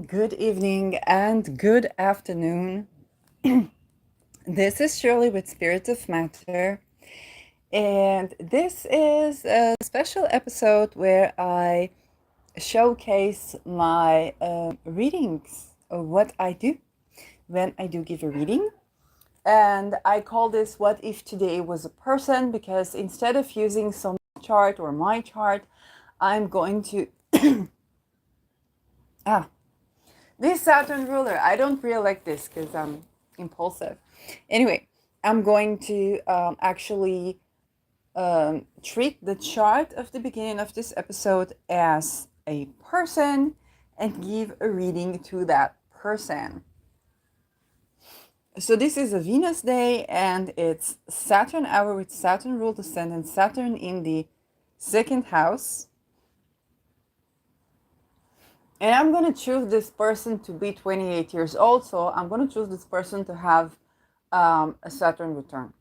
good evening, and good afternoon. This is Shirley with Spirits of Matter, and this is a special episode where I showcase my readings of what I do when I do give a reading. And I call this What If Today Was a Person, because instead of using some chart or my chart, I'm going to. Ah, This Saturn ruler, I don't really like this because I'm impulsive. Anyway, I'm going to actually treat the chart of the beginning of this episode as a person and give a reading to that person. So this is a Venus day and it's Saturn hour with Saturn ruled ascendant, Saturn in the second house. And I'm going to choose this person to be 28 years old. So I'm going to choose this person to have a Saturn return.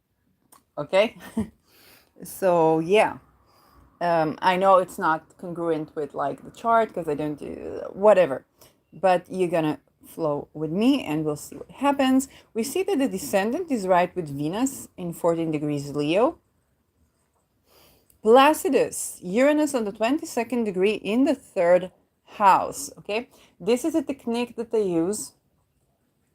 Okay? So, yeah. I know it's not congruent with like the chart because I don't do whatever. But you're going to flow with me and we'll see what happens. We see that the descendant is right with Venus in 14 degrees Leo. Placidus, Uranus on the 22nd degree in the third house. Okay, this is a technique that I use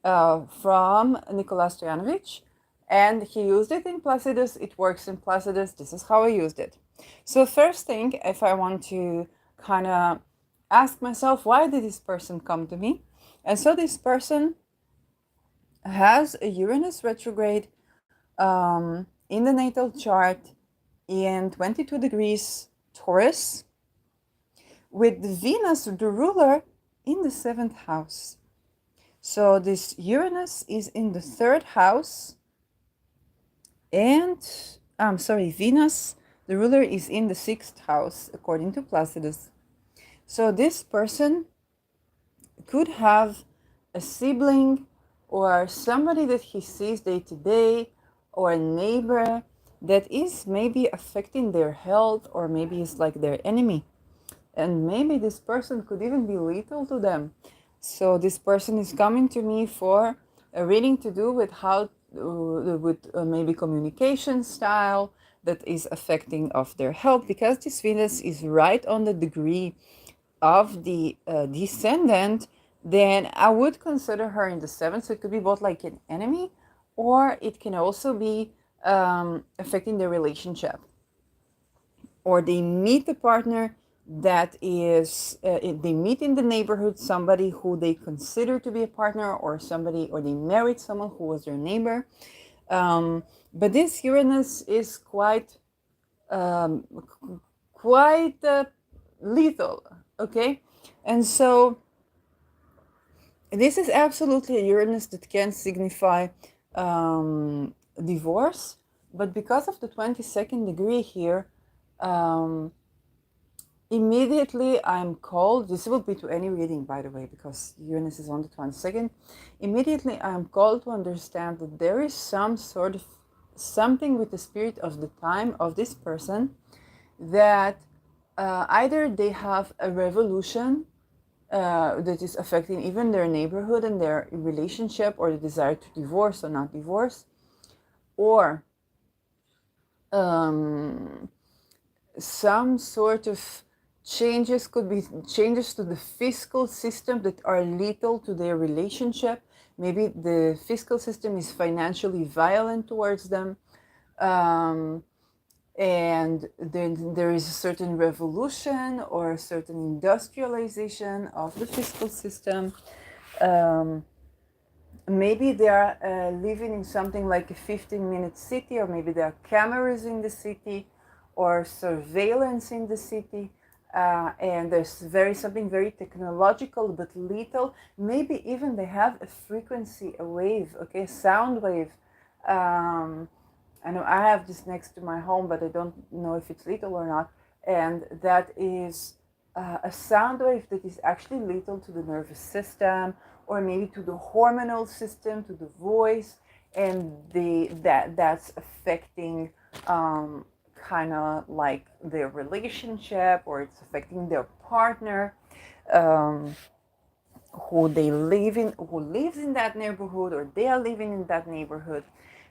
from Nicola Stojanovic, and he used it in Placidus. It works in Placidus. This is how I used it. So first thing, if I want to kind of ask myself, why did this person come to me? And so this person has a Uranus retrograde in the natal chart in 22 degrees Taurus, with Venus, the ruler, in the seventh house. So this Uranus is in the third house, and I'm sorry, Venus, the ruler, is in the sixth house, according to Placidus. So this person could have a sibling or somebody that he sees day to day, or a neighbor that is maybe affecting their health, or maybe is like their enemy. And maybe this person could even be lethal to them. So this person is coming to me for a reading to do with how, with maybe communication style that is affecting of their health, because this Venus is right on the degree of the descendant. Then I would consider her in the seventh. So it could be both like an enemy, or it can also be affecting their relationship, or they meet a partner that is they meet in the neighborhood somebody who they consider to be a partner, or somebody, or they married someone who was their neighbor. But this Uranus is um, quite lethal. Okay, and so this is absolutely a Uranus that can signify divorce, but because of the 22nd degree here, um, immediately I'm called, this will be to any reading, by the way, because Uranus is on the 22nd. Immediately I'm called to understand that there is some sort of something with the spirit of the time of this person, that either they have a revolution that is affecting even their neighborhood and their relationship, or the desire to divorce or not divorce, or um, some sort of changes, could be changes to the fiscal system that are lethal to their relationship. Maybe the fiscal system is financially violent towards them. And then there is a certain revolution or a certain industrialization of the fiscal system. Um, Maybe they are living in something like a 15-minute city, or maybe there are cameras in the city, or surveillance in the city, and there's something very technological but lethal. Maybe even they have a frequency, a wave, okay, sound wave. I know I have this next to my home, but I don't know if it's lethal or not. And that is a sound wave that is actually lethal to the nervous system, or maybe to the hormonal system, to the voice, and that's affecting kind of like their relationship, or it's affecting their partner. Um, who lives in that neighborhood, or they are living in that neighborhood.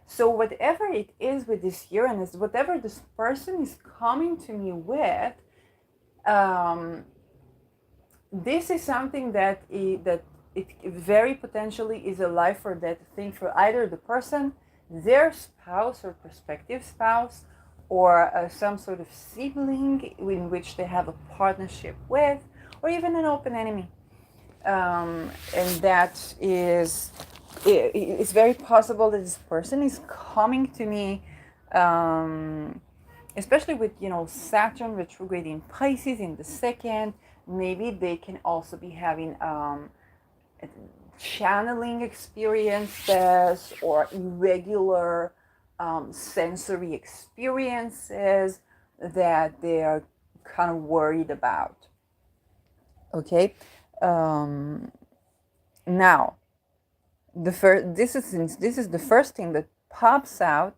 So whatever it is with this Uranus, whatever this person is coming to me with, um, this is something that it very potentially is a life or death thing for either the person, their spouse or prospective spouse, or some sort of sibling in which they have a partnership with, or even an open enemy. And that is, it's very possible that this person is coming to me, especially with, Saturn retrograde in Pisces in the second. Maybe they can also be having channeling experiences or irregular sensory experiences that they are kind of worried about. Okay. Now, this is the first thing that pops out.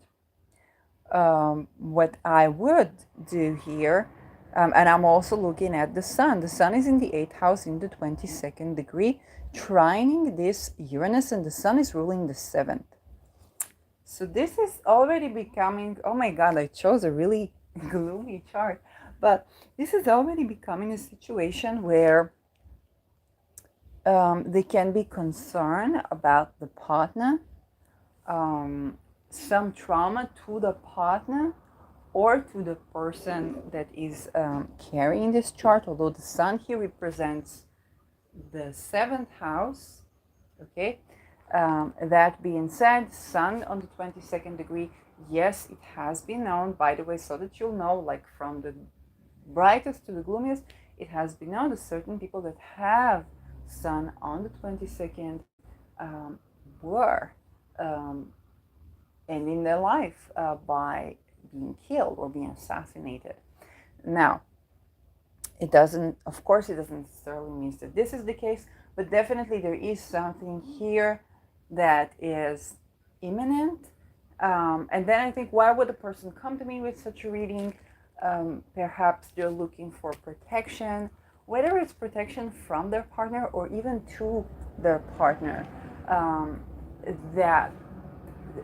What I would do here, and I'm also looking at the sun. The sun is in the 8th house in the 22nd degree, trining this Uranus, and the sun is ruling the 7th. So this is already becoming, oh my God, I chose a really gloomy chart, but this is already becoming a situation where they can be concerned about the partner, some trauma to the partner or to the person that is carrying this chart, although the sun here represents the 7th house. Okay. That being said, sun on the 22nd degree, yes, it has been known, by the way, so that you'll know, like from the brightest to the gloomiest, it has been known that certain people that have sun on the 22nd were ending their life by being killed or being assassinated. Now, it doesn't necessarily mean that this is the case, but definitely there is something here that is imminent. And then I think, why would a person come to me with such a reading? Perhaps they're looking for protection, whether it's protection from their partner or even to their partner, that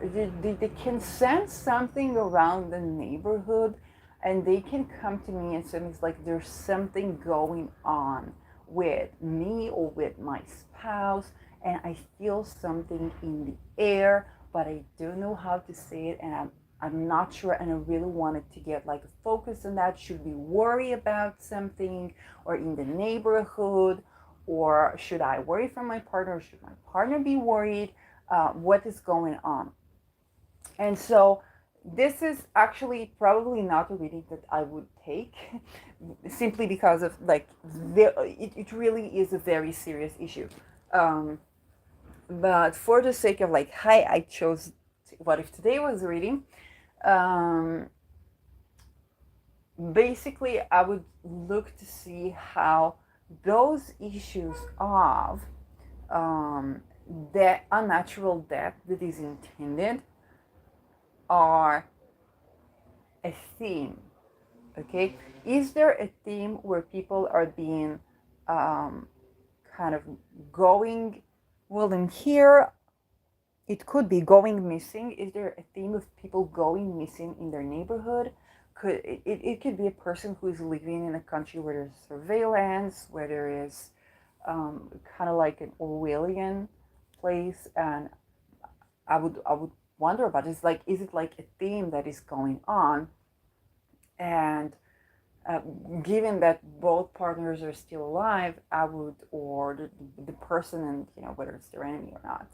they can sense something around the neighborhood, and they can come to me and say it's like there's something going on with me or with my spouse, and I feel something in the air, but I don't know how to say it, and I'm not sure, and I really wanted to get like a focus on that. Should we worry about something, or in the neighborhood, or should I worry for my partner, or should my partner be worried? What is going on? And so this is actually probably not a reading that I would take simply because of like it really is a very serious issue. But for the sake of like, hi, I chose What If Today was a reading. Basically, I would look to see how those issues of the unnatural death that is intended are a theme. Okay, is there a theme where people are being kind of going, well, in here it could be going missing. Is there a theme of people going missing in their neighborhood? It could be a person who is living in a country where there's surveillance, where there is kind of like an Orwellian place, and I would wonder about it. It's like, is it like a theme that is going on? And given that both partners are still alive, I would, or the person, and whether it's their enemy or not,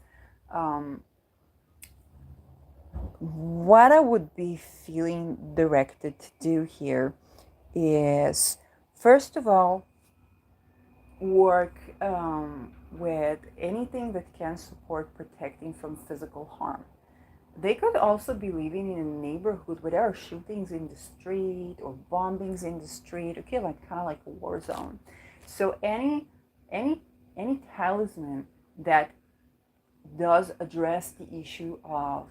what I would be feeling directed to do here is, first of all, work with anything that can support protecting from physical harm. They could also be living in a neighborhood where there are shootings in the street or bombings in the street. Okay, like kind of like a war zone. So any talisman that does address the issue of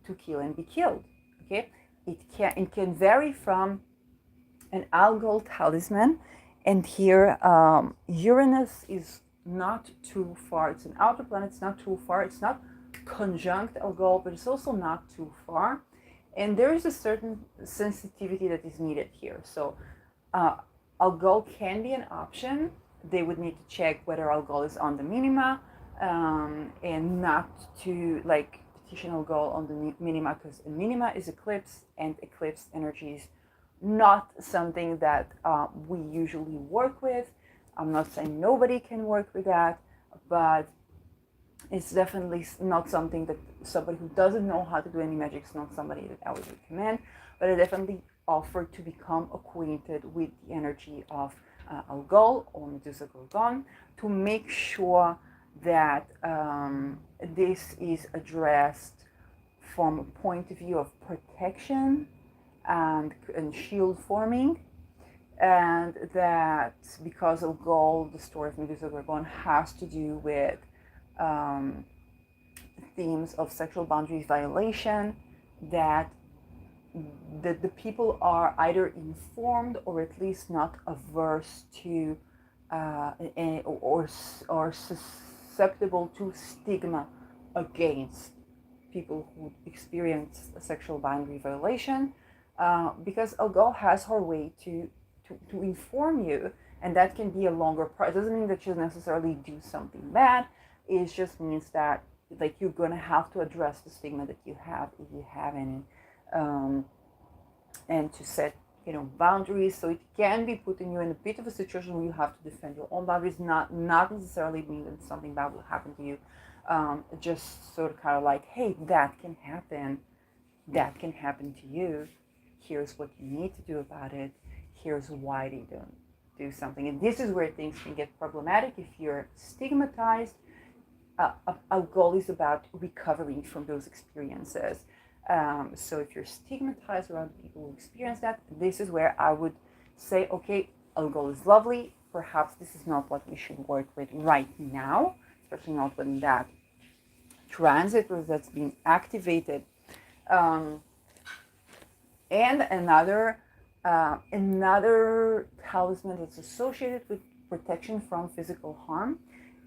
to kill and be killed. Okay, it can vary from an algal talisman, and here Uranus is not too far. It's an outer planet, it's not too far. It's not conjunct Algol, but it's also not too far. And there is a certain sensitivity that is needed here. So Algol can be an option. They would need to check whether Algol is on the minima, and not to like petition Algol on the minima, because the minima is eclipse, and eclipse energy is not something that we usually work with. I'm not saying nobody can work with that, but it's definitely not something that somebody who doesn't know how to do any magic is not somebody that I would recommend. But I definitely offer to become acquainted with the energy of Algol or Medusa Gorgon to make sure that this is addressed from a point of view of protection and shield forming, and that because Algol, the story of Medusa Gorgon, has to do with themes of sexual boundaries violation, that the people are either informed or at least not averse to or susceptible to stigma against people who experience a sexual boundary violation, because Algol has her way to inform you, and that can be a longer process. It doesn't mean that she'll necessarily do something bad. It just means that like you're gonna have to address the stigma that you have, if you have any, and to set boundaries. So it can be putting you in a bit of a situation where you have to defend your own boundaries, not necessarily mean that something bad will happen to you. Just sort of kind of like, hey, that can happen to you. Here's what you need to do about it. Here's why they don't do something. And this is where things can get problematic if you're stigmatized. Our goal is about recovering from those experiences. So if you're stigmatized around people who experience that, this is where I would say, okay, Algol is lovely. Perhaps this is not what we should work with right now, especially not when that transit was that's being activated. And another talisman that's associated with protection from physical harm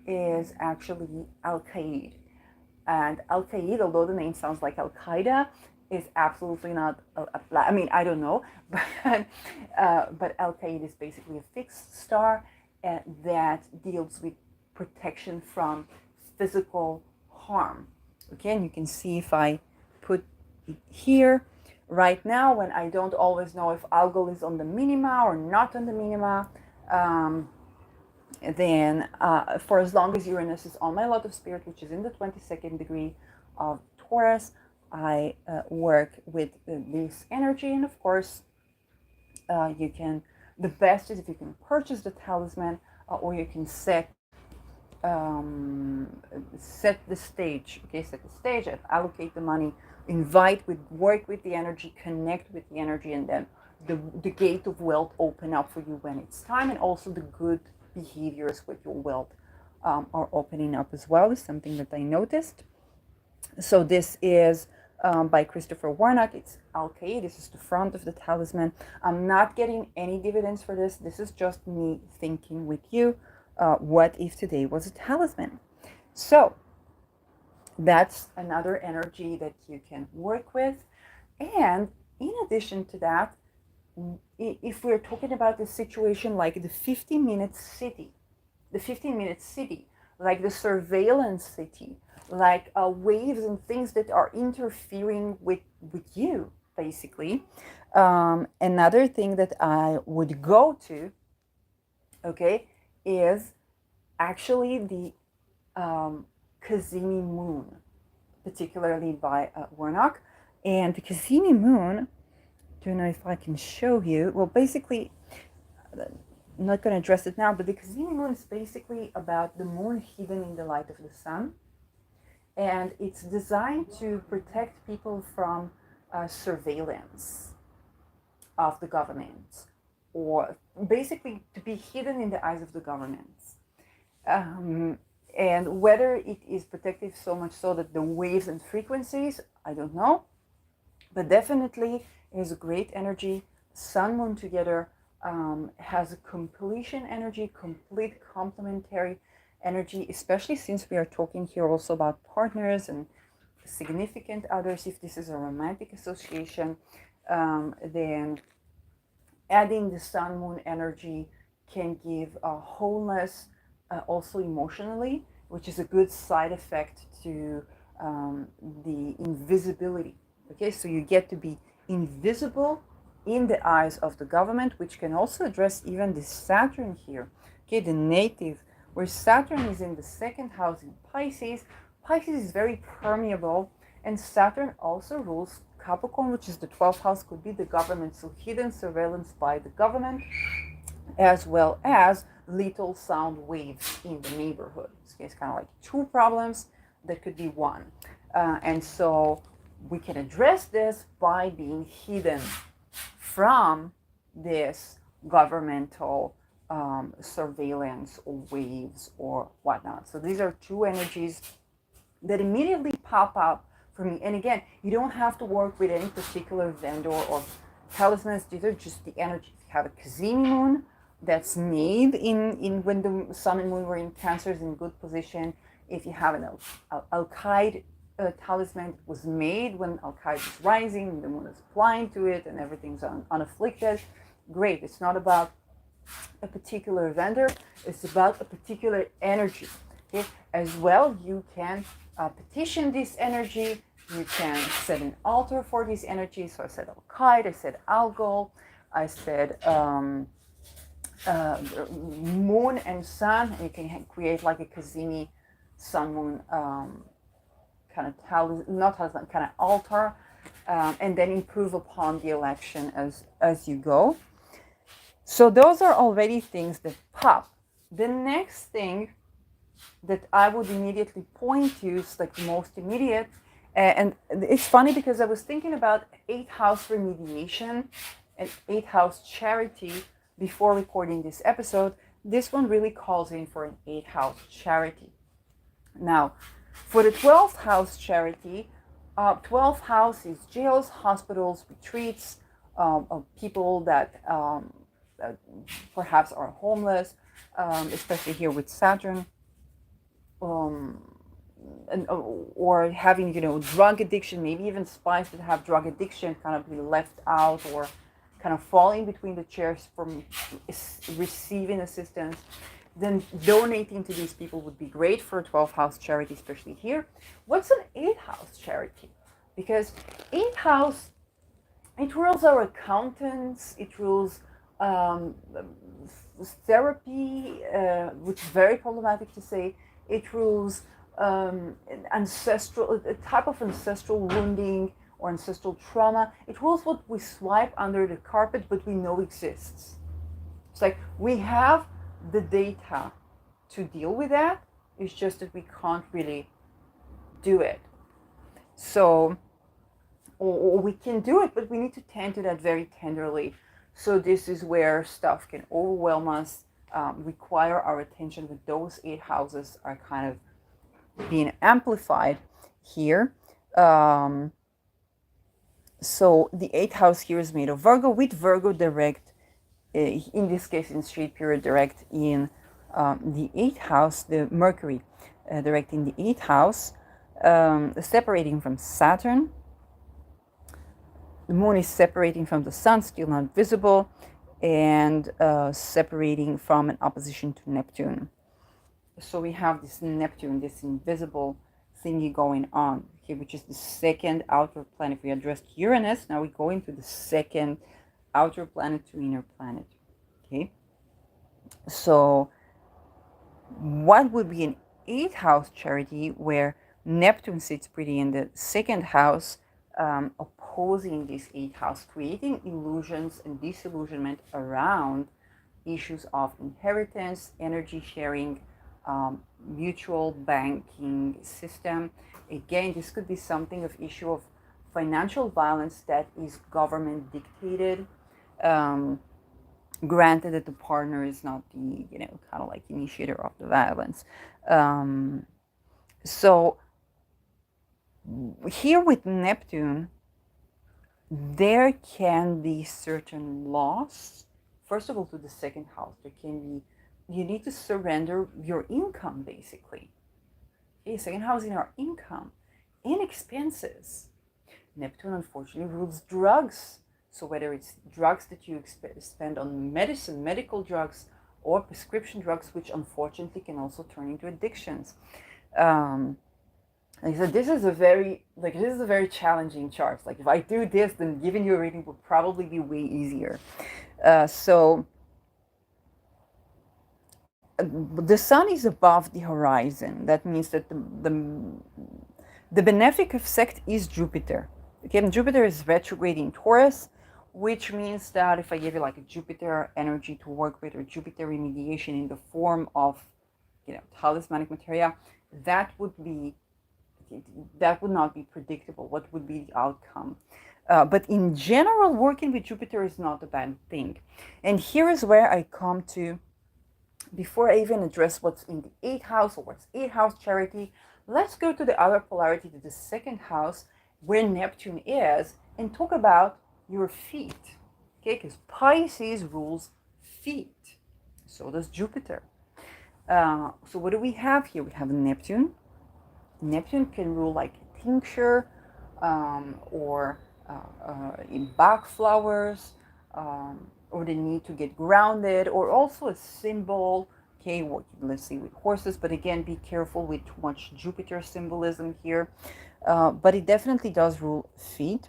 is actually Al-Qaeda. And Al-Qaeda, although the name sounds like Al-Qaeda, is absolutely not, I mean, I don't know, but Al-Qaeda is basically a fixed star that deals with protection from physical harm. Okay, and you can see if I put it here, right now, when I don't always know if Algol is on the minima or not on the minima, then for as long as Uranus is on my lot of spirit, which is in the 22nd degree of Taurus, I work with this energy. And of course, the best is if you can purchase the talisman, or you can set the stage. Okay, set the stage, allocate the money, work with the energy, connect with the energy, and then the gate of wealth open up for you when it's time. And also the good behaviors with your wealth are opening up as well, is something that I noticed. So this is by Christopher Warnock. It's Al-Qaeda. This is the front of the talisman. I'm not getting any dividends for this. This is just me thinking with you. What if today was a talisman? So that's another energy that you can work with. And in addition to that, if we're talking about a situation like the 15-minute city, like the surveillance city, like waves and things that are interfering with you, basically. Another thing that I would go to, okay, is actually the Cazimi moon, particularly by Warnock. And the Cazimi moon, don't know if I can show you. Well, basically, I'm not going to address it now, but the Cazimi moon is basically about the moon hidden in the light of the sun. And it's designed to protect people from surveillance of the government, or basically to be hidden in the eyes of the government. And whether it is protective so much so that the waves and frequencies, I don't know. But definitely is a great energy. Sun, moon together has a completion energy, complete complementary. energy, especially since we are talking here also about partners and significant others. If this is a romantic association, then adding the sun moon energy can give a wholeness, also emotionally, which is a good side effect to the invisibility. Okay, so you get to be invisible in the eyes of the government, which can also address even the Saturn here. Okay, the native, where Saturn is in the second house in Pisces. Pisces is very permeable, and Saturn also rules Capricorn, which is the 12th house, could be the government. So hidden surveillance by the government, as well as little sound waves in the neighborhood. It's kind of like two problems that could be one. And so we can address this by being hidden from this governmental surveillance or waves or whatnot. So these are two energies that immediately pop up for me. And again, you don't have to work with any particular vendor or talismans. These are just the energies. You have a Cazimi moon that's made in when the sun and moon were in Cancer, is in good position. If you have an Al-Qaeda talisman, was made when Al-Qaeda is rising, the moon is applying to it, and everything's unafflicted. Great. It's not about a particular vendor. It's about a particular energy. Okay? As well, you can petition this energy. You can set an altar for this energy. So I said Al-Qaeda, I said Algol, I said moon and sun, and you can create like a Cazimi sun moon kind of not talisman, kind of altar, and then improve upon the election as you go. So those are already things that pop. The next thing that I would immediately point to is like the most immediate, and it's funny because I was thinking about 8th house remediation and 8th house charity before recording this episode. This one really calls in for an 8th house charity. Now, for the 12th house charity, 12th house is jails, hospitals, retreats, of people that perhaps are homeless, especially here with Saturn, and, or having, drug addiction, maybe even spies that have drug addiction kind of be left out or kind of falling between the chairs from receiving assistance. Then donating to these people would be great for a 12th house charity, especially here. What's an 8th house charity? Because 8th house, it rules our accountants, it rules therapy, which is very problematic to say. It rules ancestral, a type of ancestral wounding or ancestral trauma. It rules what we swipe under the carpet, but we know exists. It's like we have the data to deal with that. It's just that we can't really do it. So, or we can do it, but we need to tend to that very tenderly. So this is where stuff can overwhelm us, require our attention, but those 8 houses are kind of being amplified here. So the 8th house here is made of Virgo, with Virgo direct, in this case in straight period direct in the 8th house, the Mercury direct in the 8th house, separating from Saturn. The moon is separating from the sun, still not visible, and separating from an opposition to Neptune. So we have this Neptune, this invisible thingy going on here, which is the second outer planet. We addressed Uranus, now we go into the second outer planet to inner planet. Okay, so what would be an 8th house charity where Neptune sits pretty in the second house, opposing this 8th house, creating illusions and disillusionment around issues of inheritance, energy sharing, mutual banking system. Again, this could be something of issue of financial violence that is government dictated, granted that the partner is not the, kind of like initiator of the violence. So here with Neptune, there can be certain loss, first of all, to the second house. There can be you need to surrender your income, basically. Okay, second house in our income and expenses. Neptune unfortunately rules drugs. So whether it's drugs that you spend on medicine, medical drugs, or prescription drugs, which unfortunately can also turn into addictions. Like I said, this is a very challenging chart. Like if I do this, then giving you a reading will probably be way easier. So the sun is above the horizon. That means that the benefic effect is Jupiter. Again, Jupiter is retrograde in Taurus, which means that if I give you like a Jupiter energy to work with or Jupiter remediation in the form of, talismanic materia, that would not be predictable. What would be the outcome? But in general, working with Jupiter is not a bad thing. And here is where I come to, before I even address what's in the 8th house or what's 8th house charity, let's go to the other polarity, to the 2nd house, where Neptune is, and talk about your feet. Okay, because Pisces rules feet. So does Jupiter. So what do we have here? We have Neptune. Neptune can rule like tincture, or in Bach flowers, or the need to get grounded, or also a symbol. Okay, let's see with horses, but again, be careful with too much Jupiter symbolism here. But it definitely does rule feet.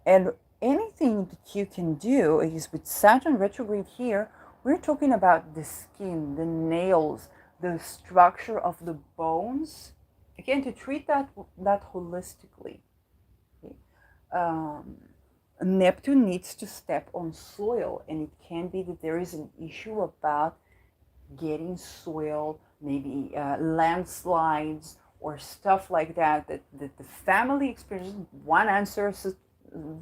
And anything that you can do is with Saturn retrograde here, we're talking about the skin, the nails, the structure of the bones. Again, to treat that holistically. Okay. Neptune needs to step on soil, and it can be that there is an issue about getting soil, maybe landslides or stuff like that the family experiences. One answer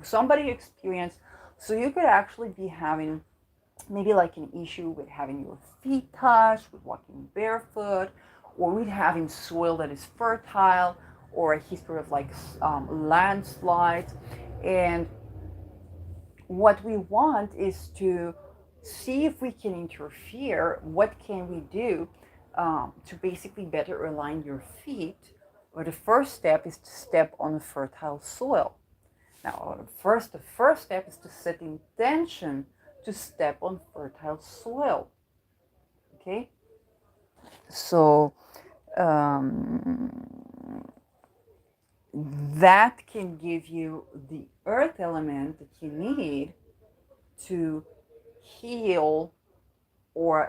somebody experienced. So you could actually be having maybe like an issue with having your feet touched, with walking barefoot, or with having soil that is fertile, or a history of like landslides. And what we want is to see if we can interfere. What can we do to basically better align your feet? Or the first step is to step on a fertile soil. Now, the first step is to set intention to step on fertile soil. Okay, so that can give you the earth element that you need to heal or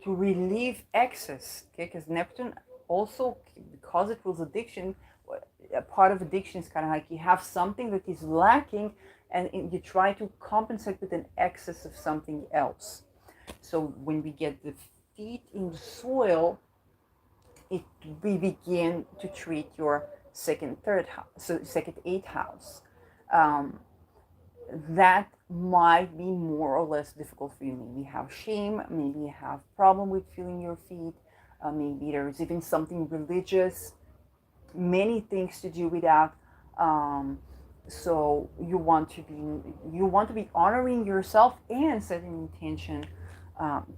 to relieve excess. Okay, because Neptune also, because it rules addiction, a part of addiction is kind of like you have something that is lacking and you try to compensate with an excess of something else. So when we get the feet in the soil, we begin to treat your second, third house, so second, 8th house. That might be more or less difficult for you. Maybe you have shame, maybe you have problem with feeling your feet, maybe there's even something religious, many things to do with that. So you want to be honoring yourself and setting intention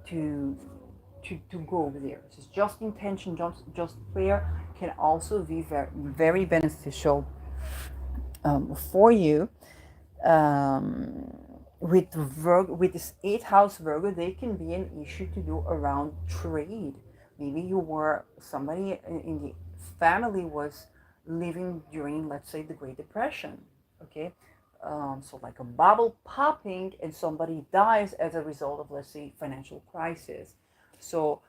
to go over there. So just intention, just prayer can also be very, very beneficial for you. With this 8th house Virgo, there can be an issue to do around trade. Maybe you were somebody in the family was living during, let's say, the Great Depression. Okay, so like a bubble popping and somebody dies as a result of, let's say, financial crisis. So,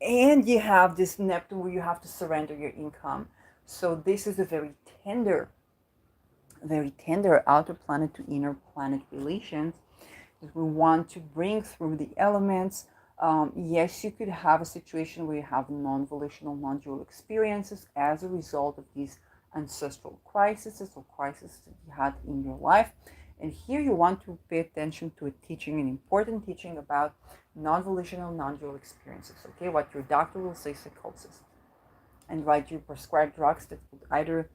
and you have this Neptune where you have to surrender your income. So this is a very tender outer planet to inner planet relations that we want to bring through the elements. Yes, you could have a situation where you have non-volitional, non-dual experiences as a result of these ancestral crises or crises that you had in your life. And here you want to pay attention to a teaching, an important teaching about non-volitional, non-dual experiences. Okay, what your doctor will say, psychosis, and write you prescribed drugs that would either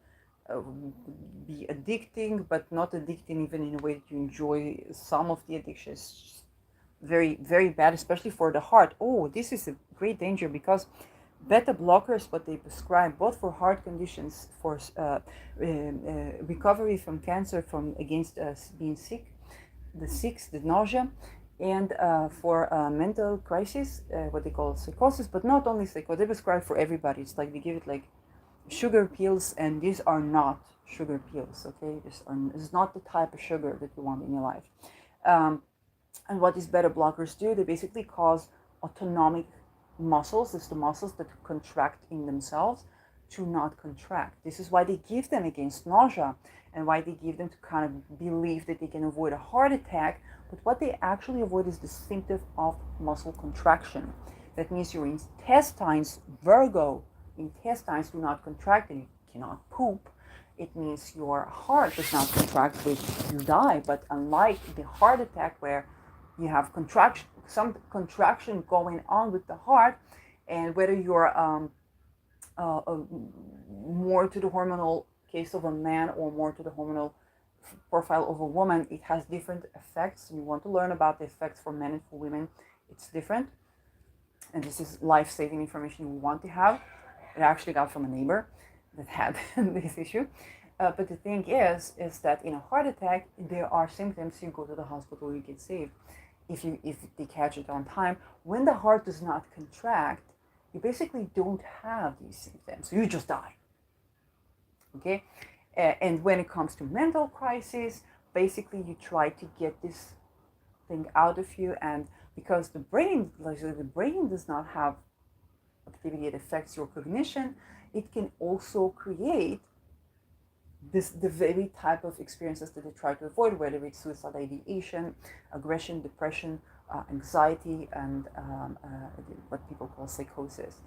be addicting, but not addicting even in a way that you enjoy some of the addictions, very, very bad, especially for the heart. Oh, this is a great danger because beta blockers, what they prescribe, both for heart conditions, for recovery from cancer, from against being sick, the nausea, and for mental crisis, what they call psychosis, but not only psychosis, they prescribe for everybody. It's like they give it like sugar pills, and these are not sugar pills, okay? This is not the type of sugar that you want in your life. Um, and what these beta blockers do, they basically cause autonomic muscles, it's the muscles that contract in themselves, to not contract. This is why they give them against nausea and why they give them to kind of believe that they can avoid a heart attack. But what they actually avoid is the symptom of muscle contraction. That means your intestines, Virgo, intestines do not contract and you cannot poop. It means your heart does not contract, which you die. But unlike the heart attack where you have contraction, some contraction going on with the heart, and whether you're more to the hormonal case of a man or more to the hormonal profile of a woman, it has different effects. You want to learn about the effects for men and for women, it's different. And this is life-saving information you want to have. I actually got from a neighbor that had this issue. But the thing is that in a heart attack, there are symptoms. You go to the hospital, you get saved. If they catch it on time, when the heart does not contract, you basically don't have these symptoms. You just die. Okay? And when it comes to mental crisis, basically you try to get this thing out of you, and because the brain does not have activity that affects your cognition, it can also create the very type of experiences that they try to avoid, whether it's suicidal ideation, aggression, depression, anxiety, and what people call psychosis.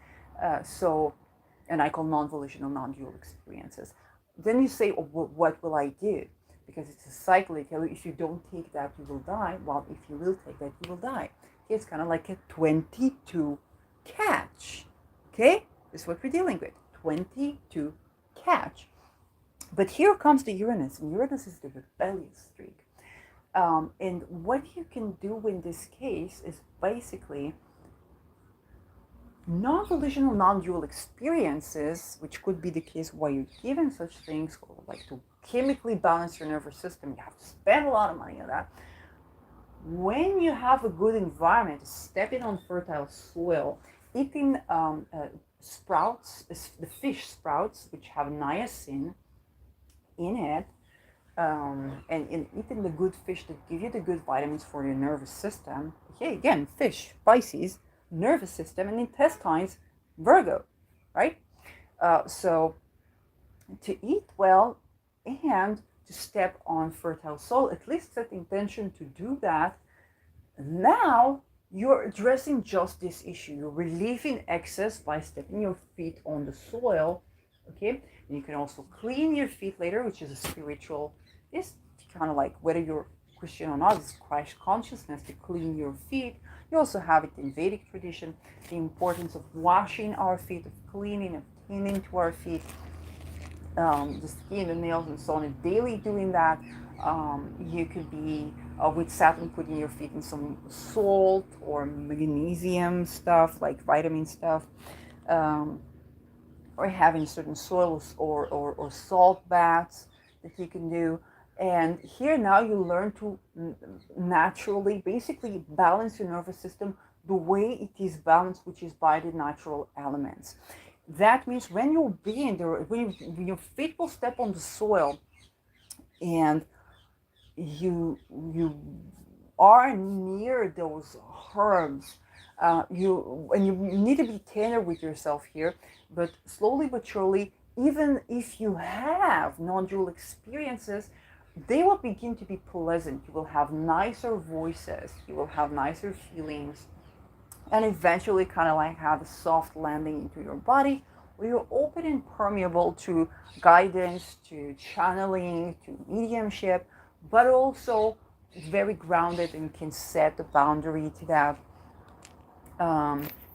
And I call non-volitional, non-dual experiences. Then you say, oh, what will I do? Because it's a cycle. They tell you, if you don't take that, you will die. Well, if you will take that, you will die. Okay, it's kind of like a 22 catch. Okay, this is what we're dealing with. 22 catch. But here comes the Uranus, and Uranus is the rebellious streak. And what you can do in this case is basically non-volitional, non-dual experiences, which could be the case why you're given such things, like to chemically balance your nervous system. You have to spend a lot of money on that. When you have a good environment, stepping on fertile soil, eating sprouts, the fish sprouts, which have niacin in it, and eating the good fish that give you the good vitamins for your nervous system. Okay, again, fish, Pisces, nervous system, and intestines, Virgo, right? So to eat well and to step on fertile soil, at least set intention to do that. Now you're addressing just this issue. You're relieving excess by stepping your feet on the soil. Okay, and you can also clean your feet later, which is a spiritual, it's kind of like whether you're Christian or not, it's Christ consciousness to clean your feet. You also have it in Vedic tradition, the importance of washing our feet, of cleaning, of tending to our feet, the skin, the nails, and so on, and daily doing that. You could be with Saturn putting your feet in some salt or magnesium stuff, like vitamin stuff. Or having certain soils or salt baths that you can do. And here now you learn to naturally, basically balance your nervous system the way it is balanced, which is by the natural elements. That means when you're being there, when your feet will step on the soil and you are near those herbs, you need to be tender with yourself here, but slowly but surely, even if you have non-dual experiences, they will begin to be pleasant. You will have nicer voices, you will have nicer feelings, and eventually kind of like have a soft landing into your body where you're open and permeable to guidance, to channeling, to mediumship, but also very grounded and can set a boundary to that,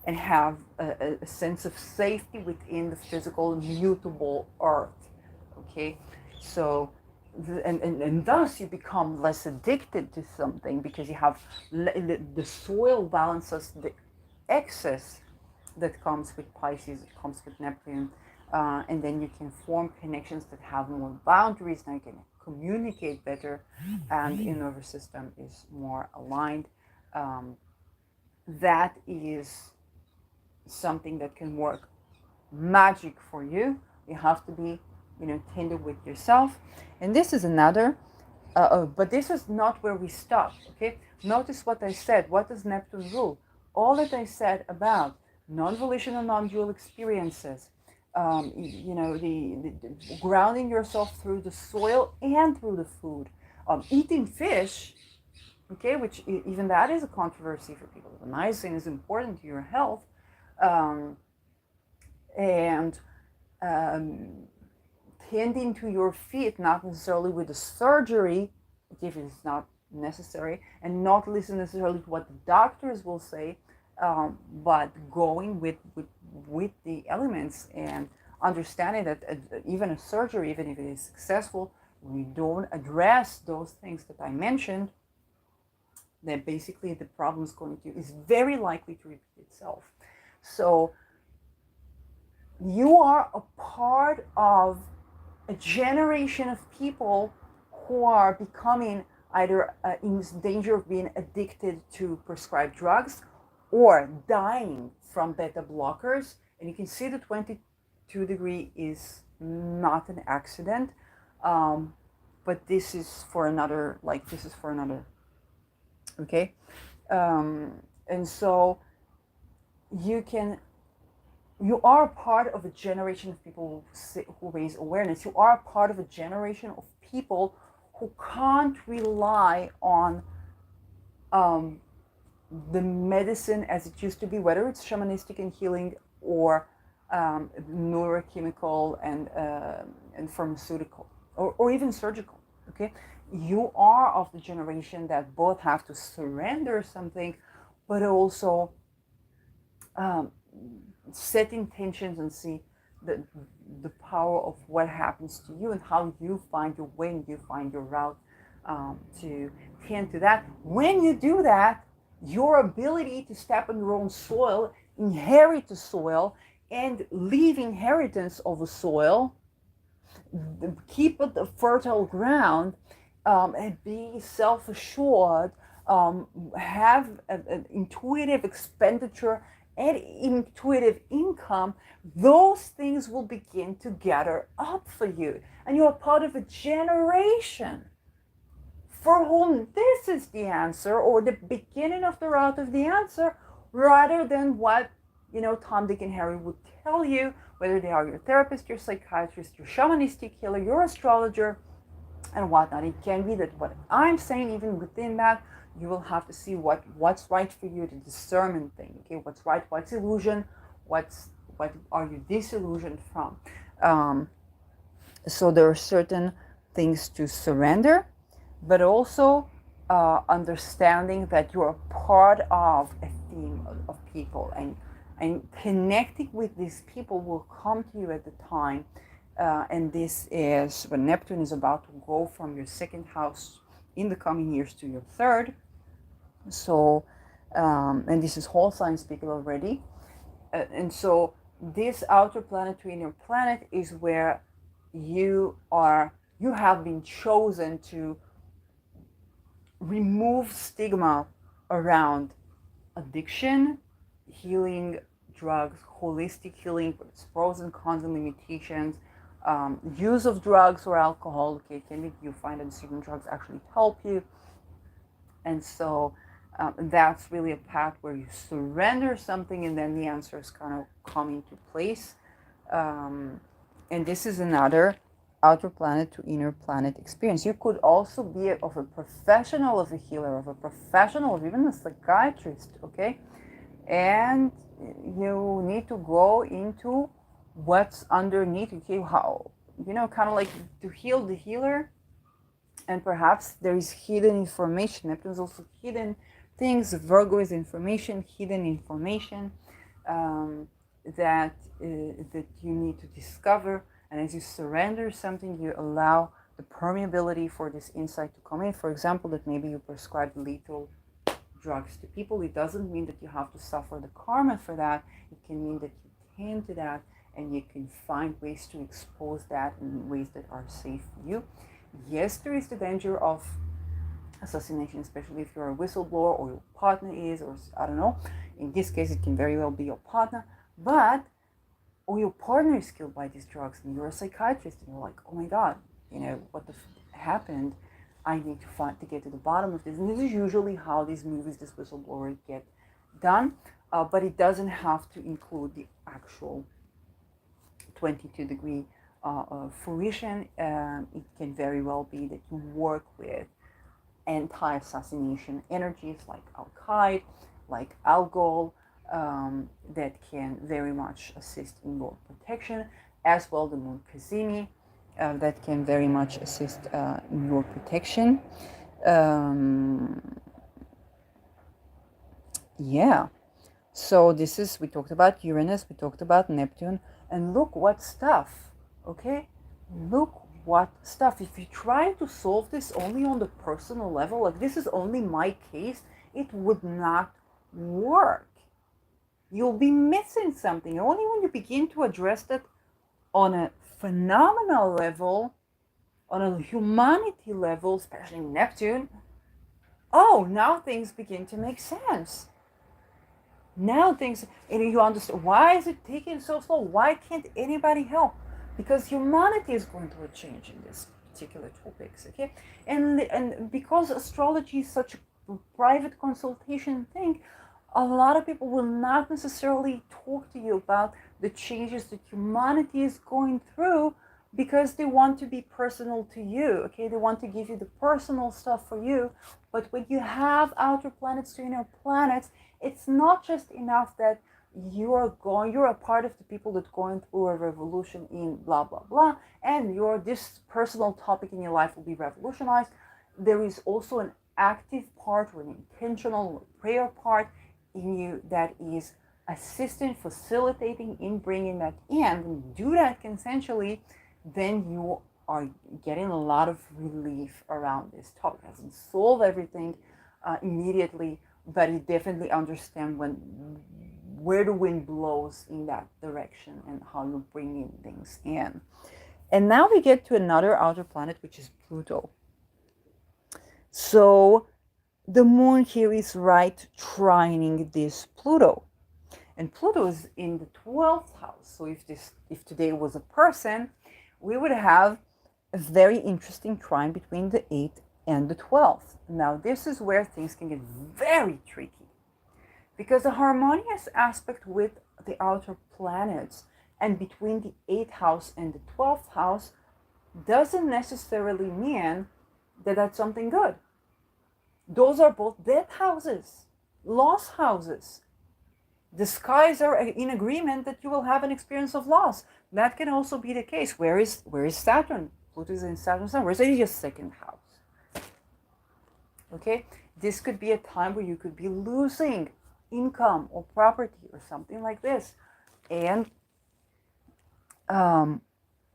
and have a sense of safety within the physical mutable earth. Okay, so and thus you become less addicted to something because you have the soil balances the excess that comes with Pisces, it comes with Neptune, and then you can form connections that have more boundaries. Now you can communicate better, and your nervous system is more aligned. Um, that is something that can work magic for you. You have to be, tender with yourself. And this is another, but this is not where we stop. Okay, notice what I said. What does Neptune rule? All that I said about non-volitional, non-dual experiences. The grounding yourself through the soil and through the food. Eating fish, okay, which even that is a controversy for people. The niacin is important to your health, um, and um, tending to your feet, not necessarily with the surgery, if it's not necessary, and not listen necessarily to what the doctors will say, but going with the elements and understanding that even a surgery, even if it is successful, we don't address those things that I mentioned, then basically the problem is very likely to repeat itself. So you are a part of a generation of people who are becoming either in danger of being addicted to prescribed drugs or dying from beta blockers. And you can see the 22 degree is not an accident, but this is for another, okay? And so you are part of a generation of people who raise awareness. You are part of a generation of people who can't rely on the medicine as it used to be, whether it's shamanistic and healing or neurochemical and pharmaceutical or even surgical. Okay, you are of the generation that both have to surrender something, but also set intentions and see the power of what happens to you and how you find your way and you find your route to tend to that. When you do that, your ability to step on your own soil, inherit the soil, and leave inheritance of the soil, keep it a fertile ground, and be self-assured, have an intuitive expenditure and intuitive income, those things will begin to gather up for you. And you're part of a generation for whom this is the answer or the beginning of the route of the answer, rather than what, Tom, Dick, and Harry would tell you, whether they are your therapist, your psychiatrist, your shamanistic healer, your astrologer, and whatnot. It can be that what I'm saying, even within that, you will have to see what's right for you, the discernment thing. Okay, what's right, what's illusion, what are you disillusioned from? So there are certain things to surrender, but also understanding that you're a part of a team of people, and connecting with these people will come to you at the time. And this is when Neptune is about to go from your second house in the coming years to your third. So, and this is whole sign speaking already. And so this outer planet to inner planet is where you have been chosen to remove stigma around addiction, healing, drugs, holistic healing with its pros and cons and limitations, use of drugs or alcohol. Okay, can make you find that certain drugs actually help you. And so that's really a path where you surrender something and then the answers kind of come into place. And this is another outer planet to inner planet experience. You could also be of a professional, of a healer, of a professional, of even a psychiatrist, okay? And you need to go into what's underneath, okay? How, kind of like to heal the healer. And perhaps there is hidden information. Neptune is also hidden things. Virgo is information, hidden information that you need to discover. And as you surrender something, you allow the permeability for this insight to come in. For example, that maybe you prescribe lethal drugs to people. It doesn't mean that you have to suffer the karma for that. It can mean that you came to that and you can find ways to expose that in ways that are safe for you. Yes, there is the danger of assassination, especially if you're a whistleblower or your partner is, or I don't know. In this case, it can very well be your partner, but or your partner is killed by these drugs, and you're a psychiatrist, and you're like, oh my god, what happened? I need to get to the bottom of this. And this is usually how these movies, this whistleblower, get done, but it doesn't have to include the actual 22-degree fruition. It can very well be that you work with anti-assassination energies like Al-Qaeda, like Al-Ghul, that can very much assist in your protection, as well the Munkazimi, that can very much assist in your protection. Yeah, so this is, we talked about Uranus, we talked about Neptune, and look what stuff, okay? Look what stuff. If you try to solve this only on the personal level, like this is only my case, it would not work. You'll be missing something. Only when you begin to address that on a phenomenal level, on a humanity level, especially Neptune, oh, now things begin to make sense. Now things, and you understand, why is it taking so slow? Why can't anybody help? Because humanity is going through a change in this particular topics, okay? And because astrology is such a private consultation thing, a lot of people will not necessarily talk to you about the changes that humanity is going through because they want to be personal to you, okay? They want to give you the personal stuff for you. But when you have outer planets to inner planets, it's not just enough that you're a part of the people that's going through a revolution in blah, blah, blah, and this personal topic in your life will be revolutionized. There is also an active part or an intentional prayer part in you that is assisting, facilitating in bringing that in. When you do that consensually, then you are getting a lot of relief around this topic. It doesn't solve everything immediately, but you definitely understand where the wind blows in that direction and how you're bringing things in. And now we get to another outer planet, which is Pluto. So the moon here is right trining this Pluto. And Pluto is in the 12th house. So if today was a person, we would have a very interesting trine between the 8th and the 12th. Now this is where things can get very tricky, because a harmonious aspect with the outer planets and between the 8th house and the 12th house doesn't necessarily mean that that's something good. Those are both death houses, loss houses. The skies are in agreement that you will have an experience of loss. That can also be the case. Where is Saturn? Pluto is in Saturn's sign. Where's your second house? Okay, this could be a time where you could be losing income or property or something like this. And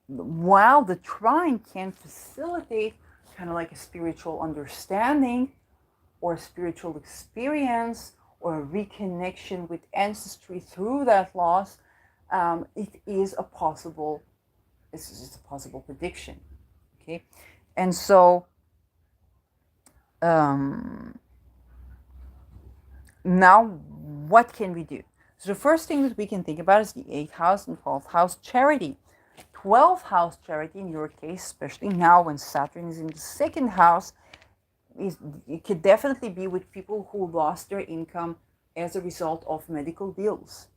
while the trine can facilitate kind of like a spiritual understanding or a spiritual experience or a reconnection with ancestry through that loss, it is a possible, this is just a possible prediction. Okay, and so now what can we do? So the first thing that we can think about is the 8th house and 12th house charity. 12th house charity in your case, especially now when Saturn is in the second house, it could definitely be with people who lost their income as a result of medical bills.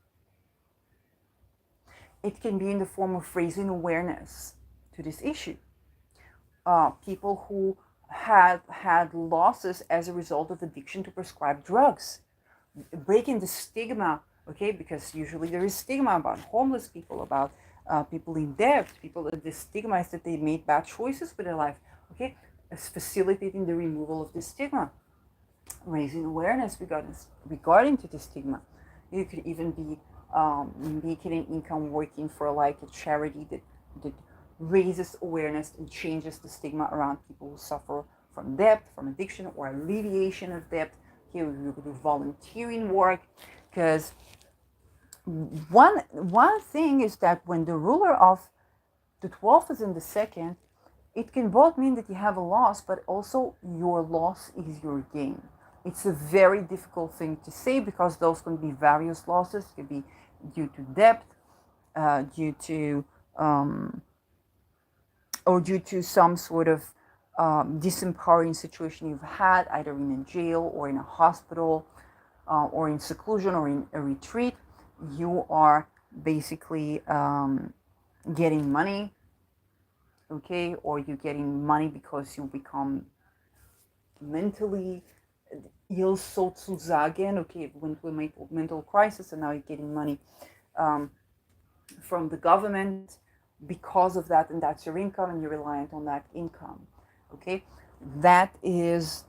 It can be in the form of raising awareness to this issue. People who had losses as a result of addiction to prescribed drugs. Breaking the stigma, okay, because usually there is stigma about homeless people, about people in debt, people, the stigma is that they made bad choices with their life, okay? It's facilitating the removal of the stigma, raising awareness regarding to the stigma. You could even be making an income working for like a charity that raises awareness and changes the stigma around people who suffer from debt, from addiction, or alleviation of debt. Here we do volunteering work, because one thing is that when the ruler of the 12th is in the second, it can both mean that you have a loss, but also your loss is your gain. It's a very difficult thing to say, because those can be various losses. It could be due to debt, due to or due to some sort of disempowering situation you've had, either in a jail or in a hospital, or in seclusion or in a retreat. You are basically getting money, okay, or you're getting money because you become mentally ill, sozusagen, okay, went through a mental crisis, and now you're getting money from the government because of that, and that's your income, and you're reliant on that income, okay. That is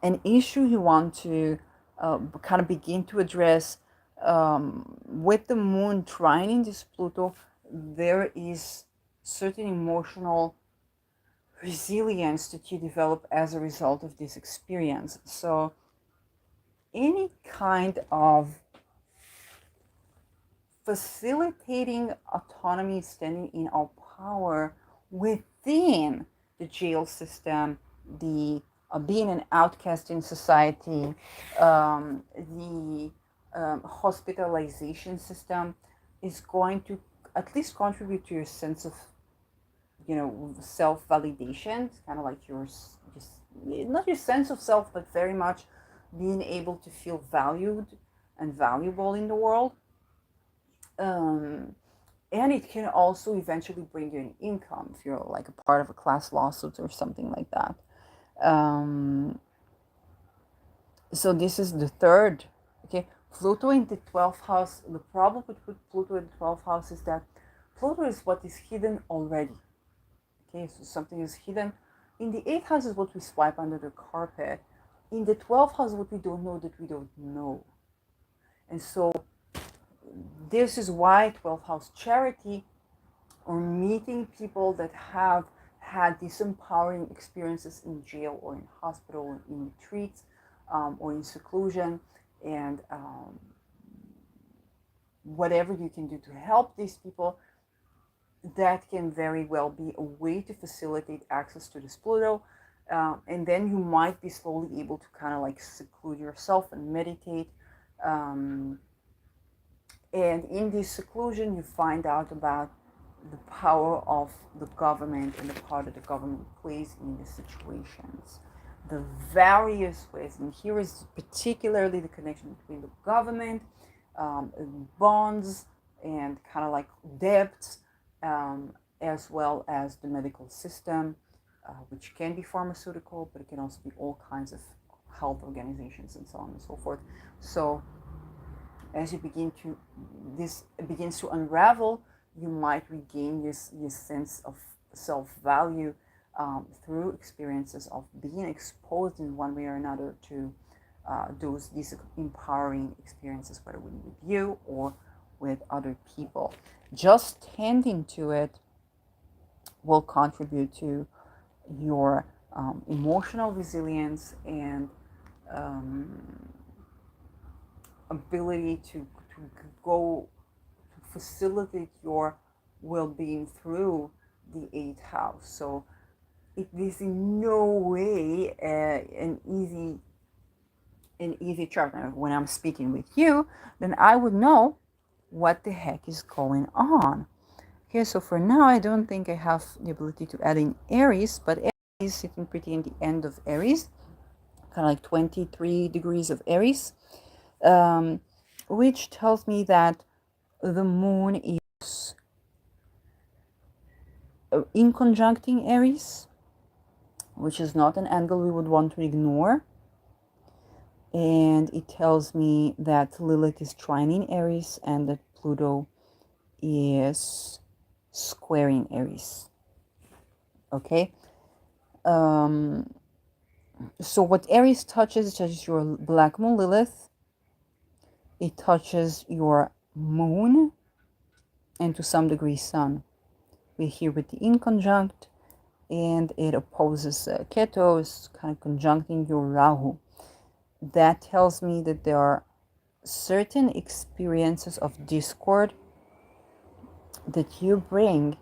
an issue you want to kind of begin to address. With the moon trining this Pluto, there is certain emotional resilience that you develop as a result of this experience. So any kind of facilitating autonomy, standing in our power within the jail system, the being an outcast in society, the hospitalization system is going to at least contribute to your sense of, self-validation. It's kind of like yours, just not your sense of self, but very much being able to feel valued and valuable in the world. And it can also eventually bring you an income if you're like a part of a class lawsuit or something like that. So this is the third. Okay, Pluto in the 12th house. The problem with Pluto in the 12th house is that Pluto is what is hidden already. Okay, so something is hidden. In the 8th house is what we swipe under the carpet. In the 12th house, what we don't know that we don't know. And so this is why 12th house charity, or meeting people that have had disempowering experiences in jail or in hospital, in retreats, or in seclusion, and whatever you can do to help these people, that can very well be a way to facilitate access to this Pluto. And then you might be slowly able to kind of like seclude yourself and meditate. And in this seclusion, you find out about the power of the government and the part that the government plays in these situations. The various ways, and here is particularly the connection between the government, bonds, and kind of like debts, as well as the medical system, which can be pharmaceutical, but it can also be all kinds of health organizations and so on and so forth. So as you this begins to unravel, you might regain this sense of self-value through experiences of being exposed in one way or another to these empowering experiences, whether with you or with other people. Just tending to it will contribute to your emotional resilience and ability to go to facilitate your well-being through the 8th house. So it is in no way an easy chart. Now, when I'm speaking with you, then I would know what the heck is going on. Okay, so for now, I don't think I have the ability to add in Aries, but Aries is sitting pretty in the end of Aries, kind of like 23 degrees of Aries, which tells me that the moon is in conjuncting Aries, which is not an angle we would want to ignore. And it tells me that Lilith is trining Aries and that Pluto is squaring Aries. Okay? So what Aries touches, it touches your black moon Lilith. It touches your moon and to some degree sun. We're here with the inconjunct, and it opposes Ketu, is kind of conjuncting your Rahu. That tells me that there are certain experiences of discord that you bring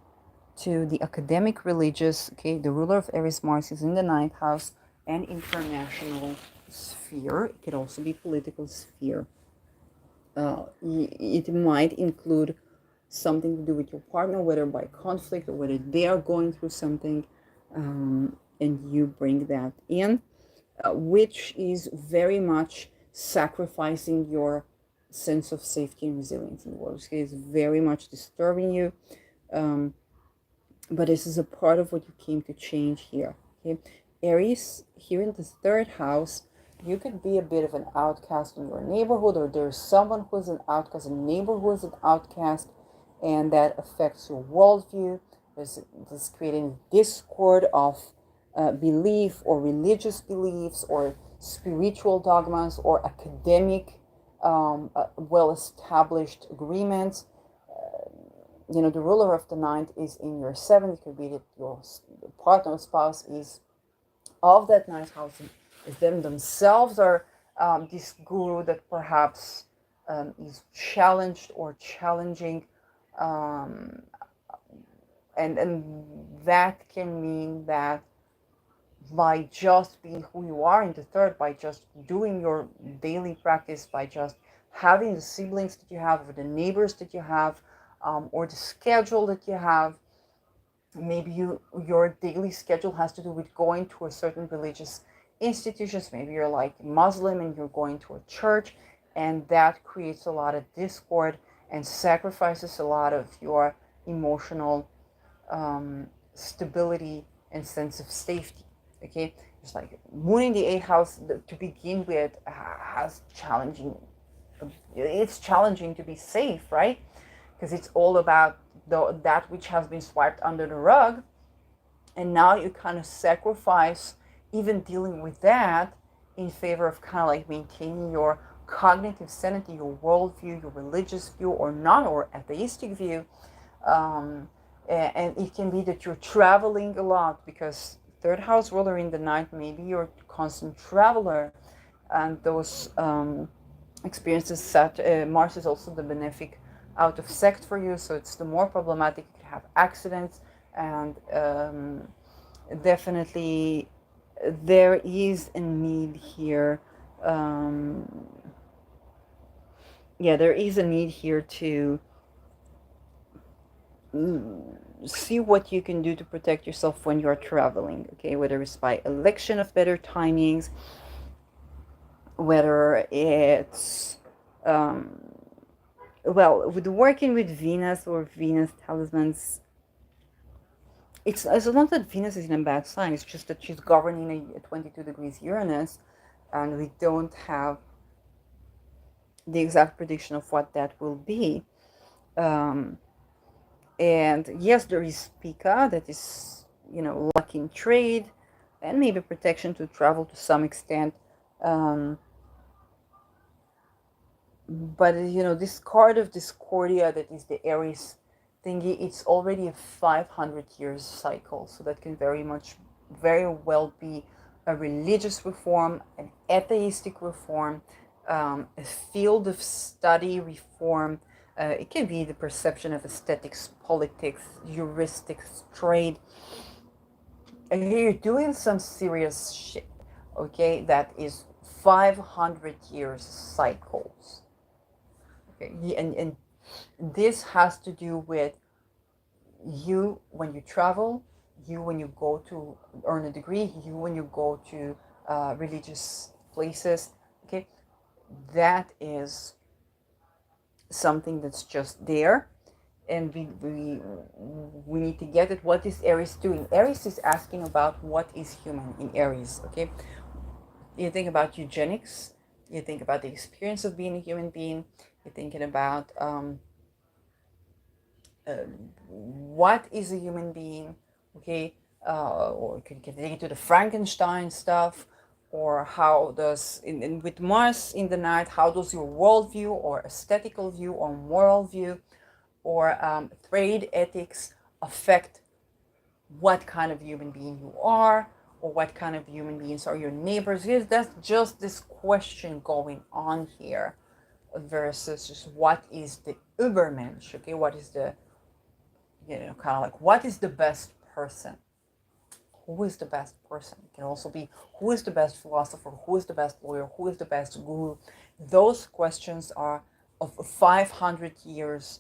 to the academic, religious, okay, the ruler of Aries Mars is in the ninth house, and international sphere. It could also be political sphere. It might include something to do with your partner, whether by conflict or whether they are going through something, and you bring that in, which is very much sacrificing your sense of safety and resilience in the world. Okay, it's very much disturbing you, but this is a part of what you came to change here. Okay, Aries, here in the third house, you could be a bit of an outcast in your neighborhood, or there's someone who's an outcast, a neighbor who's an outcast, and that affects your worldview. There's creating discord of belief or religious beliefs or spiritual dogmas or academic well-established agreements. You know, the ruler of the ninth is in your seventh. It could be that your partner or spouse is of that ninth house, is them themselves, are this guru that perhaps is challenged or challenging, and that can mean that by just being who you are in the third, by just doing your daily practice, by just having the siblings that you have, or the neighbors that you have, or the schedule that you have. Maybe your daily schedule has to do with going to a certain religious institutions. Maybe you're like Muslim and you're going to a church, and that creates a lot of discord and sacrifices a lot of your emotional stability and sense of safety. Okay, it's like Moon in the eighth house to begin with has challenging. It's challenging to be safe, right? Because it's all about that which has been swept under the rug, and now you kind of sacrifice even dealing with that in favor of kind of like maintaining your cognitive sanity, your worldview, your religious view, or not, or atheistic view. And it can be that you're traveling a lot, because third house ruler in the ninth, maybe you're a constant traveler, and those experiences set Mars is also the benefic out of sect for you, so it's the more problematic. You could have accidents, and definitely there is a need here. There is a need here to see what you can do to protect yourself when you're traveling, okay, whether it's by election of better timings, whether it's with working with Venus or Venus talismans. It's not that Venus is in a bad sign, it's just that she's governing a 22 degrees Uranus, and we don't have the exact prediction of what that will be. And yes, there is Pika, that is, luck in trade, and maybe protection to travel to some extent. But this card of Discordia, that is the Aries thingy, it's already a 500 years cycle, so that can very well be a religious reform, an atheistic reform, a field of study reform. It can be the perception of aesthetics, politics, heuristics, trade. And you're doing some serious shit, okay, that is 500 years cycles. Okay, and this has to do with you when you travel, you when you go to earn a degree, you when you go to religious places. Okay, that is something that's just there, and we need to get it. What is Aries doing? Aries is asking about what is human in Aries. Okay, you think about eugenics, you think about the experience of being a human being, you're thinking about what is a human being, okay, or you can take it to the Frankenstein stuff, or how does, with Mars in the night, how does your worldview or aesthetical view or moral view or trade ethics affect what kind of human being you are, or what kind of human beings are your neighbors. Yes, that's just this question going on here versus just what is the Übermensch, okay? What is the, kind of like, what is the best person? Who is the best person? It can also be who is the best philosopher, who is the best lawyer, who is the best guru. Those questions are of a 500 years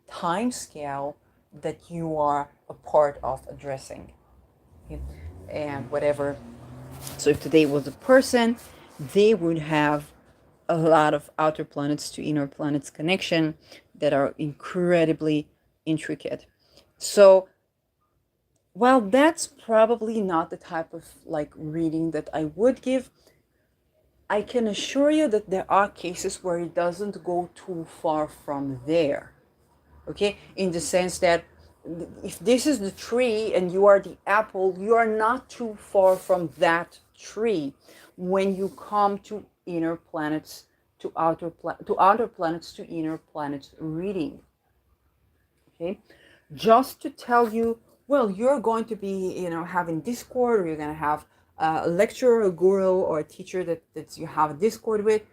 time scale that you are a part of addressing. Okay? And whatever. So if today was a person, they would have a lot of outer planets to inner planets connection that are incredibly intricate. So while that's probably not the type of like reading that I would give, I can assure you that there are cases where it doesn't go too far from there. Okay, in the sense that if this is the tree and you are the apple, you are not too far from that tree when you come to inner planets, to outer planets, to inner planets reading. Okay, just to tell you, well, you're going to be, having discord, or you're going to have a lecturer, a guru, or a teacher that you have a discord with.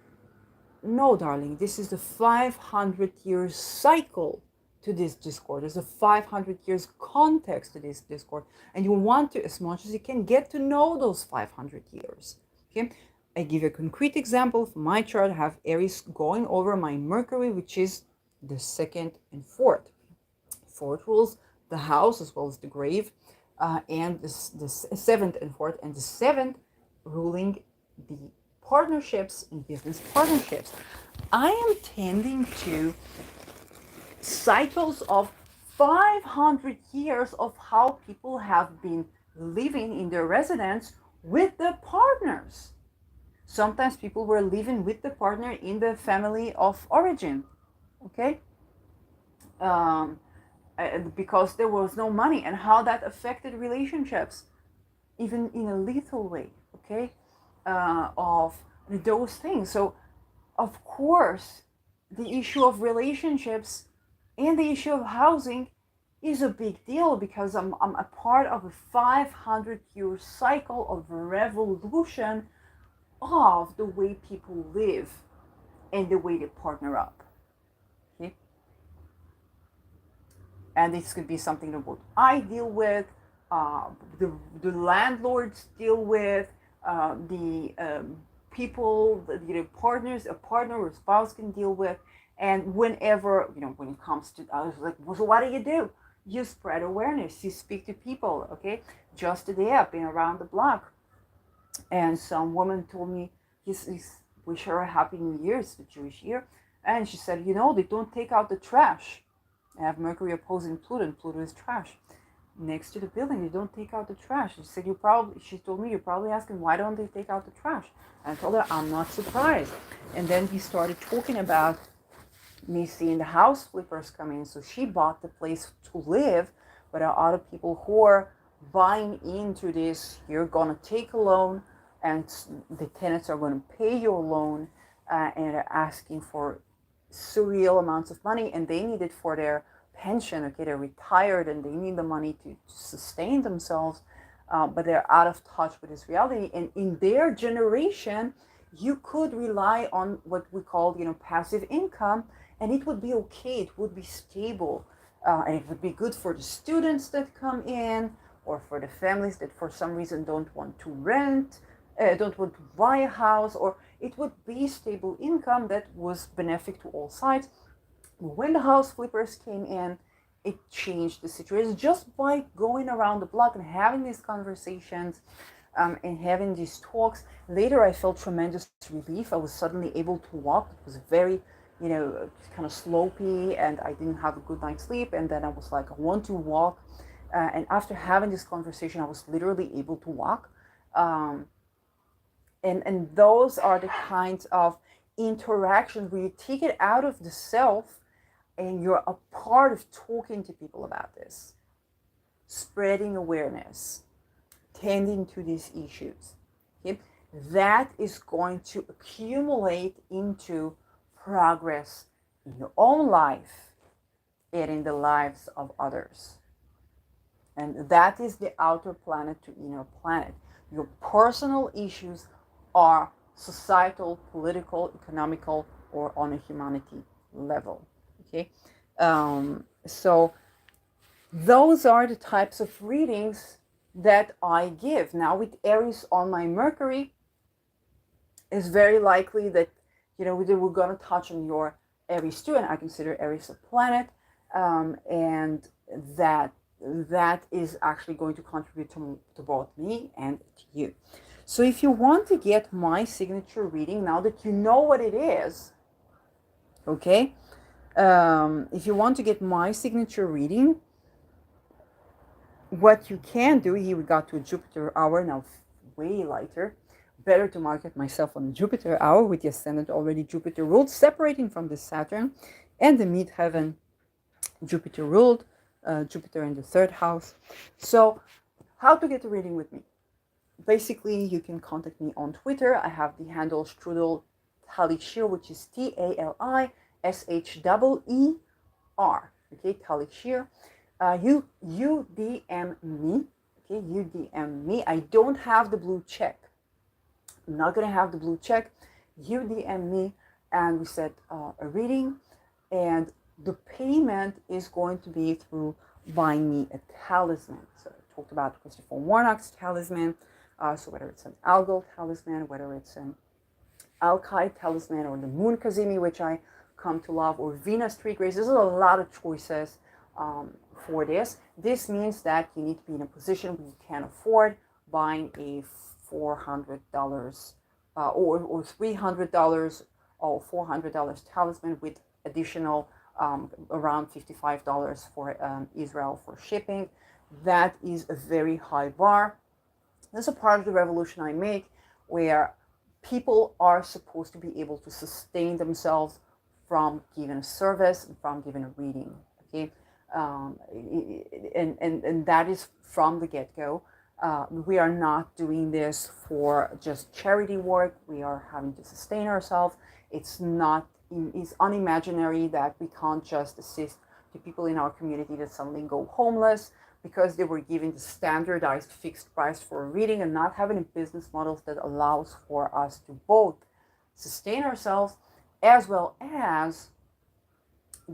No, darling, this is the 500 years cycle to this discord. There's a 500 years context to this discord, and you want to, as much as you can, get to know those 500 years. Okay, I give you a concrete example. For my chart, I have Aries going over my Mercury, which is the second and fourth. Fourth rules the house as well as the grave, and the seventh and fourth, and the seventh ruling the partnerships and business partnerships. I am tending to cycles of 500 years of how people have been living in their residence with the partners. Sometimes people were living with the partner in the family of origin, okay? Because there was no money, and how that affected relationships, even in a lethal way, okay? Of those things. So, of course, the issue of relationships and the issue of housing is a big deal, because I'm a part of a 500-year cycle of revolution of the way people live and the way they partner up. Okay? And this could be something that both I deal with, the landlords deal with, the people, the partners, a partner or spouse can deal with. And whenever, when it comes to, I was like, well, so what do? You spread awareness, you speak to people, okay? Just today, I've been around the block, and some woman told me, he's wish her a happy New Year, it's the Jewish year. And she said, they don't take out the trash. I have Mercury opposing Pluto, and Pluto is trash. Next to the building, they don't take out the trash. She said, she told me, you're probably asking, why don't they take out the trash? And I told her, I'm not surprised. And then he started talking about me seeing the house flippers come in. So she bought the place to live, but there are other people who are buying into this. You're going to take a loan, and the tenants are going to pay your loan, and they're asking for surreal amounts of money, and they need it for their pension. Okay, they're retired and they need the money to sustain themselves, but they're out of touch with this reality. And in their generation, you could rely on what we call, passive income, and it would be okay. It would be stable, and it would be good for the students that come in, or for the families that for some reason don't want to rent, don't want to buy a house, or it would be stable income that was benefic to all sides. When the house flippers came in, it changed the situation just by going around the block and having these conversations, and having these talks. Later, I felt tremendous relief. I was suddenly able to walk. It was very, kind of slopey, and I didn't have a good night's sleep. And then I was like, I want to walk. And after having this conversation, I was literally able to walk. And those are the kinds of interactions where you take it out of the self and you're a part of talking to people about this, spreading awareness, tending to these issues. Okay? That is going to accumulate into progress in your own life and in the lives of others. And that is the outer planet to inner planet. Your personal issues are societal, political, economical, or on a humanity level. Okay, so those are the types of readings that I give. Now, with Aries on my Mercury, it's very likely that we're going to touch on your Aries too, and I consider Aries a planet, and that is actually going to contribute to both me and to you. So if you want to get my signature reading, now that you know what it is, okay, if you want to get my signature reading, what you can do, here we got to a Jupiter hour, now way lighter. Better to market myself on the Jupiter hour with the ascendant already Jupiter ruled, separating from the Saturn and the midheaven Jupiter ruled, Jupiter in the third house. So, how to get a reading with me? Basically, you can contact me on Twitter. I have the handle Strudel Talishir, which is TALISHEER. Okay, Talishir. You DM me. Okay, you DM me. I don't have the blue check. I'm not gonna have the blue check. You DM me, and we set a reading, and the payment is going to be through buying me a talisman. So I talked about Christopher Warnock's talisman. So whether it's an Algol talisman, whether it's an Alkai talisman, or the Moon Kazemi, which I come to love, or Venus Tree Grace, there's a lot of choices for this. This means that you need to be in a position where you can afford buying a $400 or $300 or $400 talisman with additional around $55 for Israel for shipping. That is a very high bar. This is a part of the revolution I make where people are supposed to be able to sustain themselves from giving a service and from giving a reading. Okay, and that is from the get-go. We are not doing this for just charity work. We are having to sustain ourselves. It's unimaginary that we can't just assist the people in our community that suddenly go homeless because they were given the standardized fixed price for a reading and not having a business model that allows for us to both sustain ourselves as well as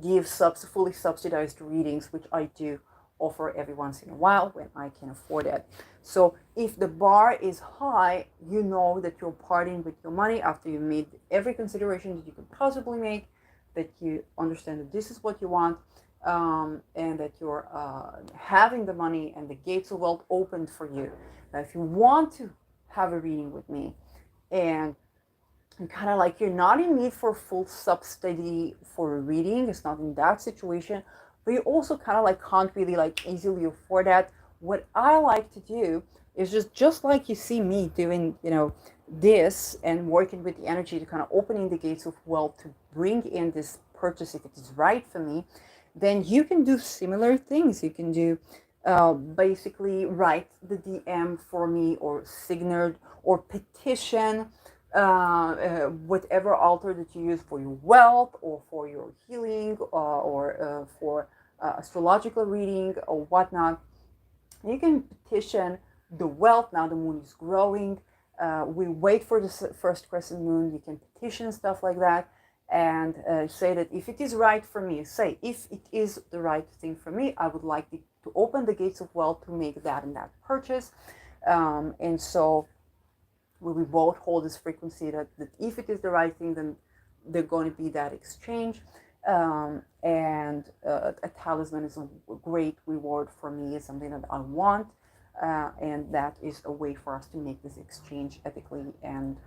give fully subsidized readings, which I do offer every once in a while when I can afford it. So if the bar is high, you know that you're parting with your money after you made every consideration that you could possibly make, that you understand that this is what you want, and that you're having the money and the gates of wealth opened for you. Now, if you want to have a reading with me and kind of like you're not in need for full subsidy for a reading, it's not in that situation, but you also kind of like can't really like easily afford that, what I like to do is just like you see me doing, this and working with the energy to kind of opening the gates of wealth to bring in this purchase if it is right for me, then you can do similar things. You can do basically write the DM for me or sign or petition whatever altar that you use for your wealth or for your healing or for astrological reading or whatnot. You can petition the wealth. Now the moon is growing. We wait for the first crescent moon. You can petition stuff like that and say that if it is right for me, if it is the right thing for me, I would like to open the gates of wealth to make that and that purchase. And so we both hold this frequency that if it is the right thing, then they're going to be that exchange. And a talisman is a great reward for me. It's something that I want. And that is a way for us to make this exchange ethically and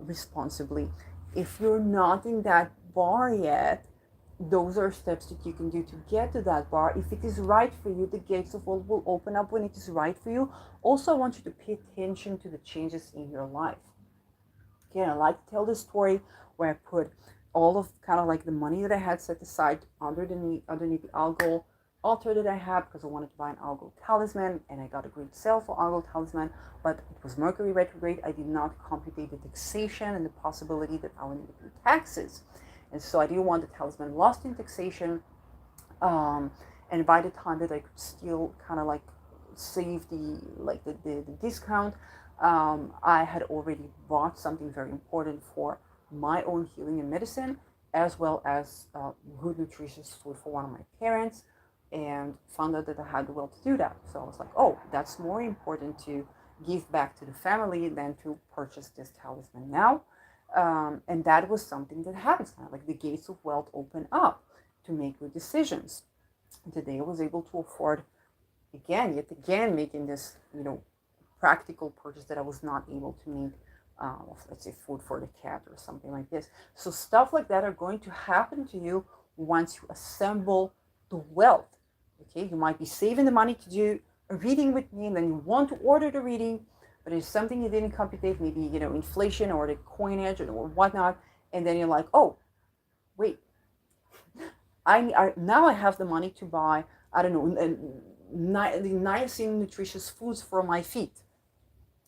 responsibly. If you're not in that bar yet, those are steps that you can do to get to that bar. If it is right for you, the gates of wealth will open up when it is right for you. Also, I want you to pay attention to the changes in your life. Again, I like to tell this story where I put all of kind of like the money that I had set aside underneath the Algol altar that I had because I wanted to buy an Algol talisman, and I got a great sale for Algol talisman, but it was Mercury retrograde. I did not compute the taxation and the possibility that I would need to pay taxes. And so I didn't want the talisman lost in taxation. And and by the time that I could still kind of like save the discount, I had already bought something very important for my own healing and medicine, as well as good nutritious food for one of my parents, and found out that I had the will to do that. So I was like, oh, that's more important to give back to the family than to purchase this talisman now. And that was something that happens, kind of like the gates of wealth open up to make good decisions. And today I was able to afford yet again, making this, practical purchase that I was not able to make, let's say, food for the cat or something like this. So stuff like that are going to happen to you once you assemble the wealth. Okay, you might be saving the money to do a reading with me, and then you want to order the reading, but it's something you didn't computate, maybe inflation or the coinage or whatnot, and then you're like, oh, wait, I now I have the money to buy, I don't know, nice and nutritious foods for my feet.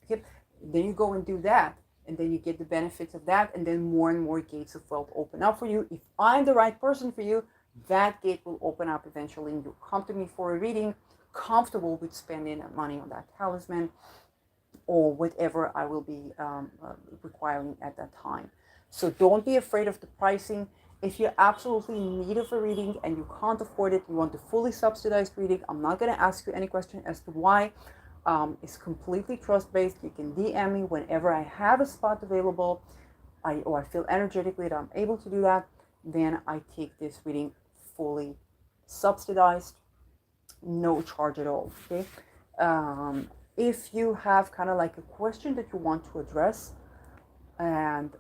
Okay? Then you go and do that, and then you get the benefits of that, and then more and more gates of wealth open up for you. If I'm the right person for you, that gate will open up eventually, and you'll come to me for a reading, comfortable with spending money on that talisman or whatever I will be requiring at that time. So don't be afraid of the pricing. If you're absolutely in need of a reading and you can't afford it, you want the fully subsidized reading, I'm not going to ask you any question as to why. It's completely trust-based. You can DM me whenever I have a spot available, or I feel energetically that I'm able to do that, then I take this reading fully subsidized, no charge at all. Okay. If you have kind of like a question that you want to address, and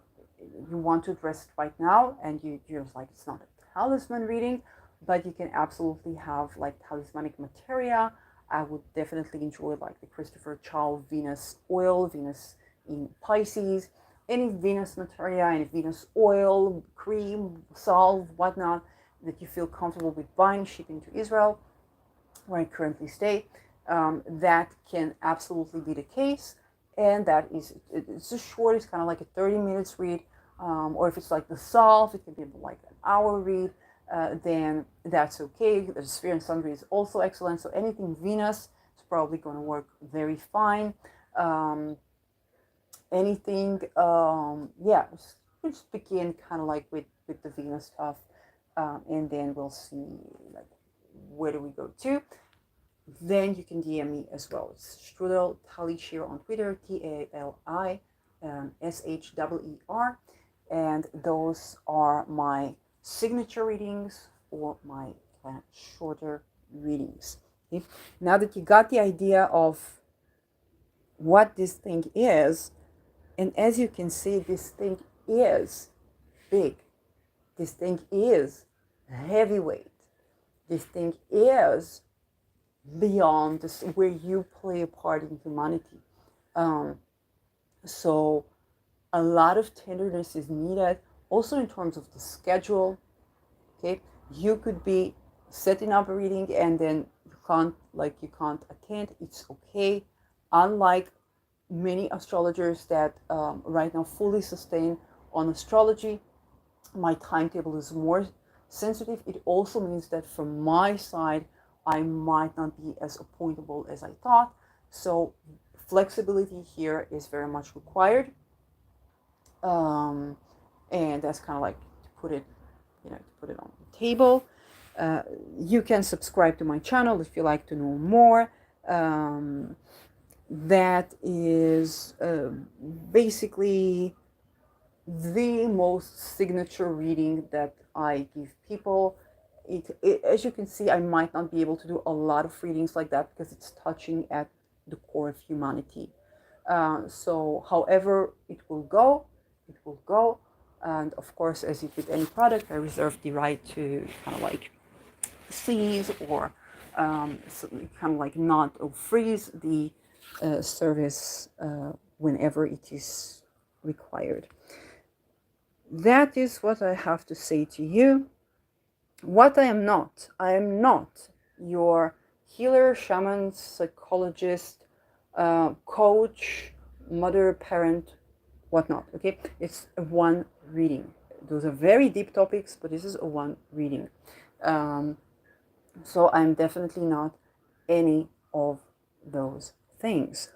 you want to address it right now, and you're like, it's not a talisman reading, but you can absolutely have like talismanic materia. I would definitely enjoy like the Christopher Chow Venus oil, Venus in Pisces, any Venus materia, any Venus oil, cream, salve, whatnot that you feel comfortable with buying, shipping to Israel, where I currently stay. That can absolutely be the case. And that is, it's just short, it's kind of like a 30 minutes read. Or if it's like the salve, it can be like an hour read. Then that's okay. The Sphere and Sundry is also excellent. So anything Venus is probably going to work very fine. Anything, just begin kind of like with the Venus stuff. And then we'll see like where do we go to. Then you can DM me as well. It's Strudel Talicher on Twitter, TALI SHEER. And those are my signature readings or my shorter readings. Okay? Now that you got the idea of what this thing is, and as you can see, this thing is big. This thing is heavyweight. This thing is beyond this, where you play a part in humanity. So a lot of tenderness is needed, also in terms of the schedule. Okay, you could be setting up a reading and then you can't attend. It's okay. Unlike many astrologers that right now fully sustain on astrology, my timetable is more sensitive. It also means that from my side, I might not be as appointable as I thought. So flexibility here is very much required. And that's kind of like to put it on the table. You can subscribe to my channel if you like to know more. That is basically the most signature reading that I give people. As you can see, I might not be able to do a lot of readings like that because it's touching at the core of humanity. So however it will go, and of course, as with any product, I reserve the right to kind of like cease or kind of like not freeze the service whenever it is required. That is what I have to say to you. What I am not your healer, shaman, psychologist, coach, mother, parent, whatnot. Okay, it's a one reading. Those are very deep topics, but this is a one reading. So I'm definitely not any of those things.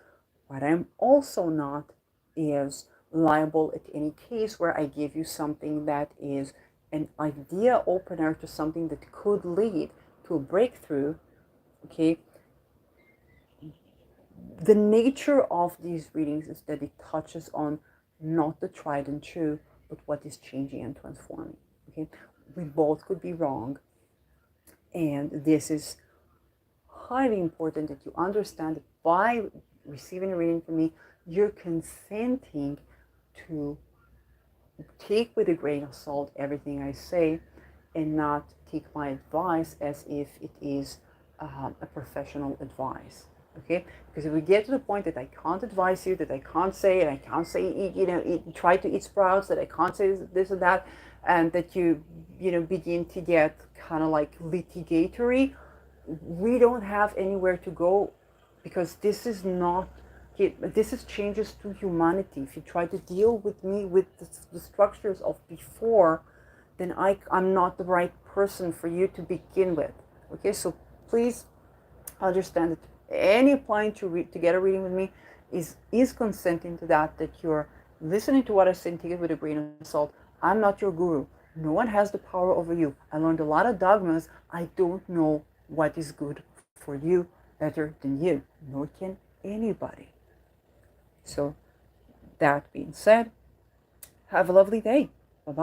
What I'm also not is liable at any case where I give you something that is an idea opener to something that could lead to a breakthrough. Okay, the nature of these readings is that it touches on not the tried and true, but what is changing and transforming. Okay, we both could be wrong, and this is highly important that you understand that by receiving a reading from me, you're consenting to take with a grain of salt everything I say and not take my advice as if it is a professional advice. Okay, because if we get to the point that I can't advise you, that I can't say, and I can't say, try to eat sprouts, that I can't say this or that, and that you begin to get kind of like litigatory, we don't have anywhere to go, because this is not this is changes to humanity. If you try to deal with me with the structures of before, then I'm not the right person for you to begin with. Okay, so please understand that any applying to get a reading with me is consenting to that you're listening to what I say and take it with a grain of salt. I'm not your guru. No one has the power over you. I learned a lot of dogmas. I don't know what is good for you better than you, nor can anybody. So that being said, have a lovely day.